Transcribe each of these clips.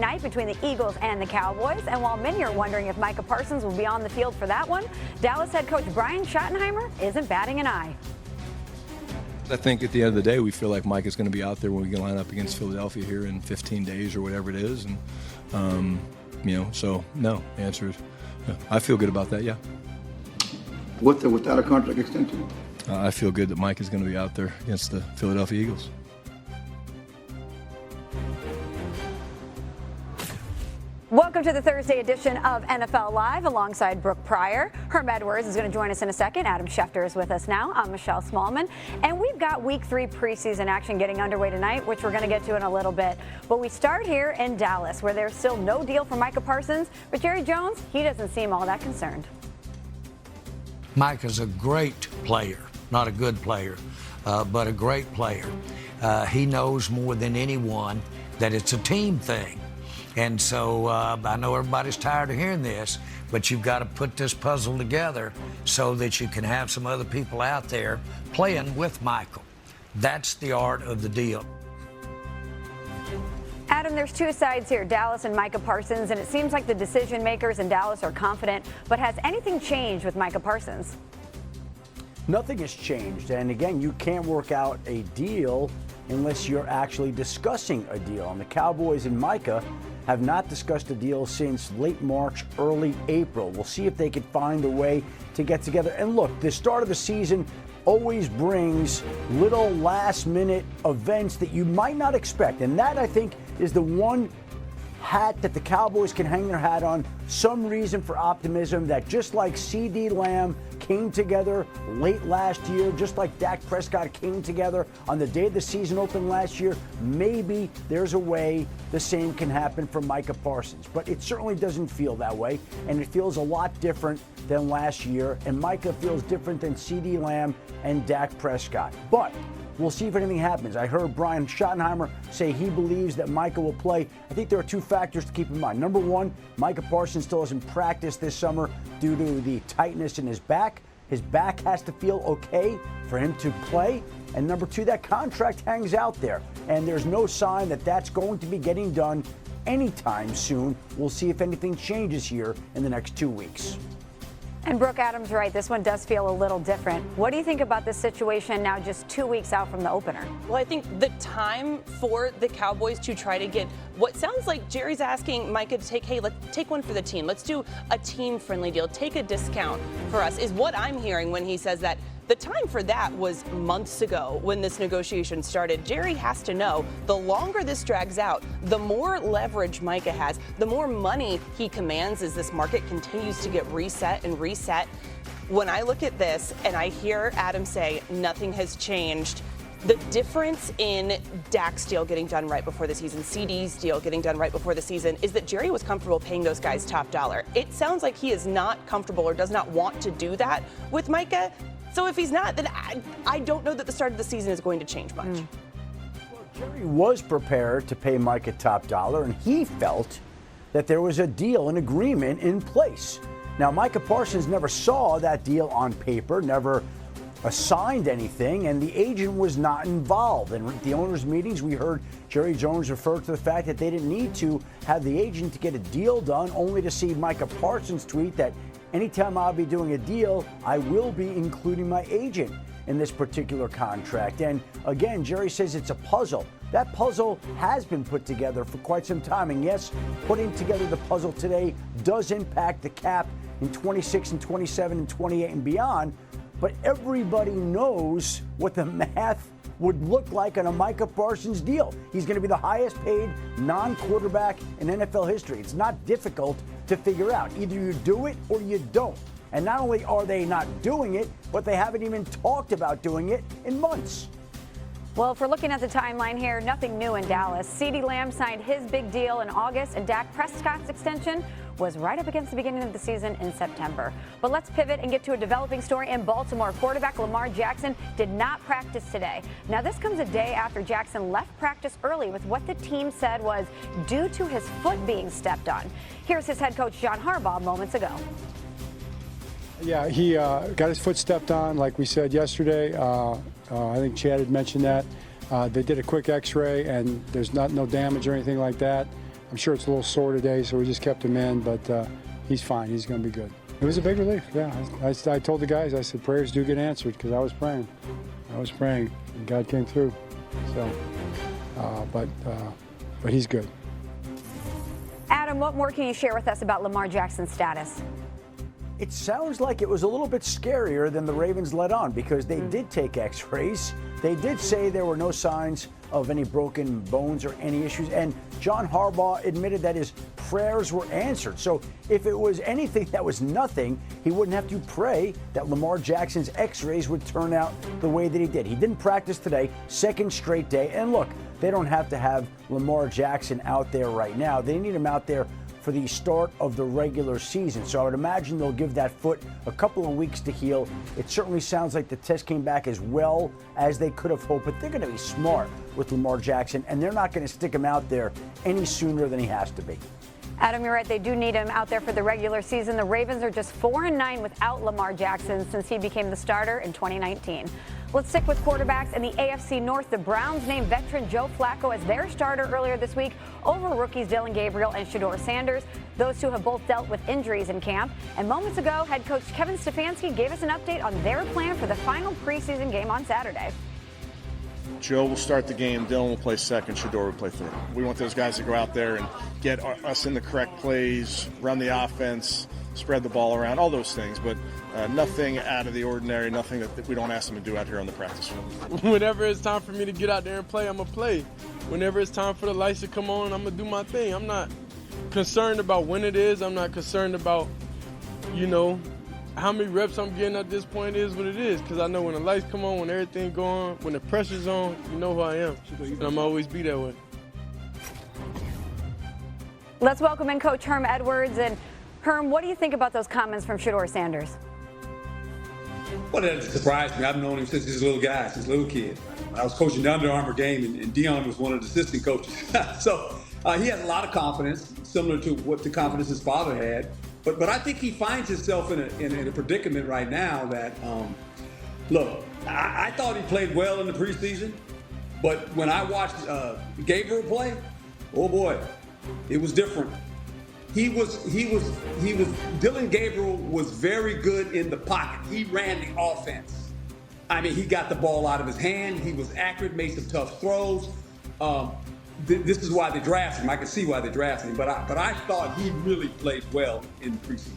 night between the Eagles and the Cowboys. And while many are wondering if Micah Parsons will be on the field for that one, Dallas head coach Brian Schottenheimer isn't batting an eye. I think at the end of the day, we feel like Mike is going to be out there when we can line up against Philadelphia here in 15 days or whatever it is. And, so no, the answer is no. I feel good about that, yeah. Without a contract extension? I feel good that Mike is going to be out there against the Philadelphia Eagles. Welcome to the Thursday edition of NFL Live alongside Brooke Pryor. Herm Edwards is going to join us in a second. Adam Schefter is with us now. I'm Michelle Smallman. And we've got Week 3 preseason action getting underway tonight, which we're going to get to in a little bit. But we start here in Dallas, where there's still no deal for Micah Parsons. But Jerry Jones, he doesn't seem all that concerned. Micah's a great player, not a good player, but a great player. He knows more than anyone that it's a team thing. And so I know everybody's tired of hearing this, but you've got to put this puzzle together so that you can have some other people out there playing with Michael. That's the art of the deal. Adam, there's two sides here, Dallas and Micah Parsons, and it seems like the decision makers in Dallas are confident. But has anything changed with Micah Parsons? Nothing has changed. And again, you can't work out a deal unless you're actually discussing a deal. And the Cowboys and Micah have not discussed a deal since late March, early April. We'll see if they can find a way to get together. And look, the start of the season always brings little last-minute events that you might not expect. And that, I think, is the one hat that the Cowboys can hang their hat on. Some reason for optimism that just like CeeDee Lamb came together late last year, just like Dak Prescott came together on the day the season opened last year, maybe there's a way the same can happen for Micah Parsons. But it certainly doesn't feel that way, and it feels a lot different than last year, and Micah feels different than CeeDee Lamb and Dak Prescott. But we'll see if anything happens. I heard Brian Schottenheimer say he believes that Micah will play. I think there are two factors to keep in mind. Number one, Micah Parsons still hasn't practiced this summer due to the tightness in his back. His back has to feel okay for him to play. And number two, that contract hangs out there. And there's no sign that that's going to be getting done anytime soon. We'll see if anything changes here in the next 2 weeks. And Brooke, Adam's right. This one does feel a little different. What do you think about this situation now just 2 weeks out from the opener? Well, I think the time for the Cowboys to try to get what sounds like Jerry's asking Micah to take, hey, let's take one for the team. Let's do a team-friendly deal. Take a discount for us is what I'm hearing when he says that. The time for that was months ago when this negotiation started. Jerry has to know the longer this drags out, the more leverage Micah has, the more money he commands as this market continues to get reset and reset. When I look at this and I hear Adam say nothing has changed, the difference in Dak's deal getting done right before the season, CD's deal getting done right before the season, is that Jerry was comfortable paying those guys top dollar. It sounds like he is not comfortable or does not want to do that with Micah. So if he's not, then I don't know that the start of the season is going to change much. Well, Jerry was prepared to pay Micah top dollar, and he felt that there was a deal, an agreement in place. Now, Micah Parsons never saw that deal on paper, never signed anything, and the agent was not involved. And at the owners' meetings, we heard Jerry Jones refer to the fact that they didn't need to have the agent to get a deal done, only to see Micah Parsons tweet that anytime I'll be doing a deal, I will be including my agent in this particular contract. And again, Jerry says it's a puzzle. That puzzle has been put together for quite some time. And yes, putting together the puzzle today does impact the cap in 26 and 27 and 28 and beyond. But everybody knows what the math would look like on a Micah Parsons deal. He's going to be the highest paid non-quarterback in NFL history. It's not difficult to figure out. Either you do it or you don't. And not only are they not doing it, but they haven't even talked about doing it in months. Well, if we're looking at the timeline here, nothing new in Dallas. CeeDee Lamb signed his big deal in August, and Dak Prescott's extension was right up against the beginning of the season in September. But let's pivot and get to a developing story in Baltimore. Quarterback Lamar Jackson did not practice today. Now, this comes a day after Jackson left practice early with what the team said was due to his foot being stepped on. Here's his head coach, John Harbaugh, moments ago. Yeah, he got his foot stepped on, like we said yesterday. I think Chad had mentioned that. They did a quick x-ray, and there's no damage or anything like that. I'm sure it's a little sore today, so we just kept him in, but he's fine. He's going to be good. It was a big relief, yeah. I told the guys, I said, prayers do get answered, because I was praying. And God came through. So, but he's good. Adam, what more can you share with us about Lamar Jackson's status? It sounds like it was a little bit scarier than the Ravens let on, because they did take x-rays. They did say there were no signs of any broken bones or any issues. And John Harbaugh admitted that his prayers were answered. So if it was anything that was nothing, he wouldn't have to pray that Lamar Jackson's x-rays would turn out the way that he did. He didn't practice today, second straight day. And look, they don't have to have Lamar Jackson out there right now. They need him out there for the start of the regular season. So I would imagine they'll give that foot a couple of weeks to heal. It certainly sounds like the test came back as well as they could have hoped, but they're going to be smart with Lamar Jackson, and they're not going to stick him out there any sooner than he has to be. Adam, you're right. They do need him out there for the regular season. The Ravens are just 4-9 without Lamar Jackson since he became the starter in 2019. Let's stick with quarterbacks in the AFC North. The Browns named veteran Joe Flacco as their starter earlier this week over rookies Dillon Gabriel and Shedeur Sanders. Those two have both dealt with injuries in camp. And moments ago, head coach Kevin Stefanski gave us an update on their plan for the final preseason game on Saturday. Joe will start the game, Dillon will play second, Shedeur will play third. We want those guys to go out there and get us in the correct plays, run the offense, spread the ball around, all those things, but nothing out of the ordinary, nothing that we don't ask them to do out here on the practice field. Whenever it's time for me to get out there and play, I'm going to play. Whenever it's time for the lights to come on, I'm going to do my thing. I'm not concerned about when it is. I'm not concerned about, how many reps I'm getting at this point is what it is, because I know when the lights come on, when everything go on, when the pressure's on, you know who I am, and I'm always be that way. Let's welcome in Coach Herm Edwards. And Herm, what do you think about those comments from Shedeur Sanders? Well, that surprised me. I've known him since he's a little guy, since a little kid. I was coaching the Under Armour game, and Dion was one of the assistant coaches. So he has a lot of confidence, similar to what the confidence his father had. But I think he finds himself in a predicament right now that, look, I thought he played well in the preseason, but when I watched Gabriel play, oh boy, it was different. Dillon Gabriel was very good in the pocket. He ran the offense. I mean, he got the ball out of his hand. He was accurate, made some tough throws. This is why they drafted him. I can see why they drafted him, but I thought he really played well in the preseason.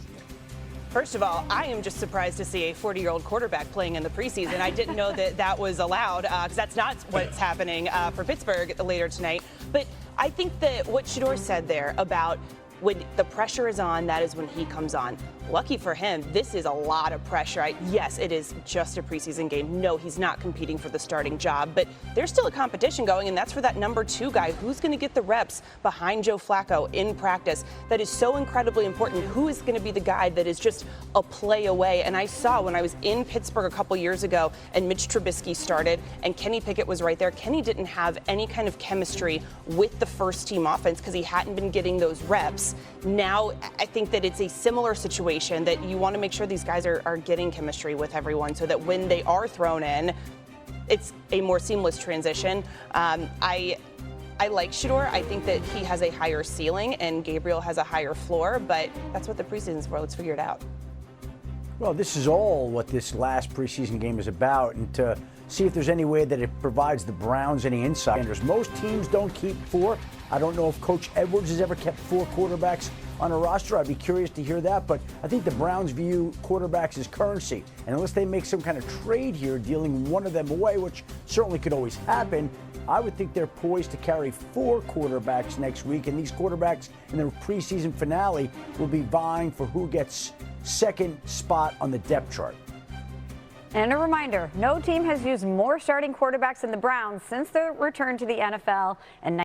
First of all, I am just surprised to see a 40-year-old quarterback playing in the preseason. I didn't know that was allowed, because that's not what's happening for Pittsburgh later tonight. But I think that what Shedeur said there about when the pressure is on, that is when he comes on. Lucky for him, this is a lot of pressure. Yes, it is just a preseason game. No, he's not competing for the starting job, but there's still a competition going, and that's for that number 2 guy. Who's going to get the reps behind Joe Flacco in practice? That is so incredibly important. Who is going to be the guy that is just a play away? And I saw when I was in Pittsburgh a couple years ago and Mitch Trubisky started and Kenny Pickett was right there. Kenny didn't have any kind of chemistry with the first team offense because he hadn't been getting those reps. Now, I think that it's a similar situation that you want to make sure these guys are getting chemistry with everyone so that when they are thrown in, it's a more seamless transition. I like Shedeur. I think that he has a higher ceiling and Gabriel has a higher floor, but that's what the preseason's for. Let's figure it out. Well, this is all what this last preseason game is about, and to see if there's any way that it provides the Browns any insight. Most teams don't keep 4. I don't know if Coach Edwards has ever kept 4 quarterbacks on a roster. I'd be curious to hear that, but I think the Browns view quarterbacks as currency, and unless they make some kind of trade here dealing one of them away, which certainly could always happen, I would think they're poised to carry 4 quarterbacks next week, and these quarterbacks in the preseason finale will be vying for who gets second spot on the depth chart. And a reminder, no team has used more starting quarterbacks than the Browns since their return to the NFL in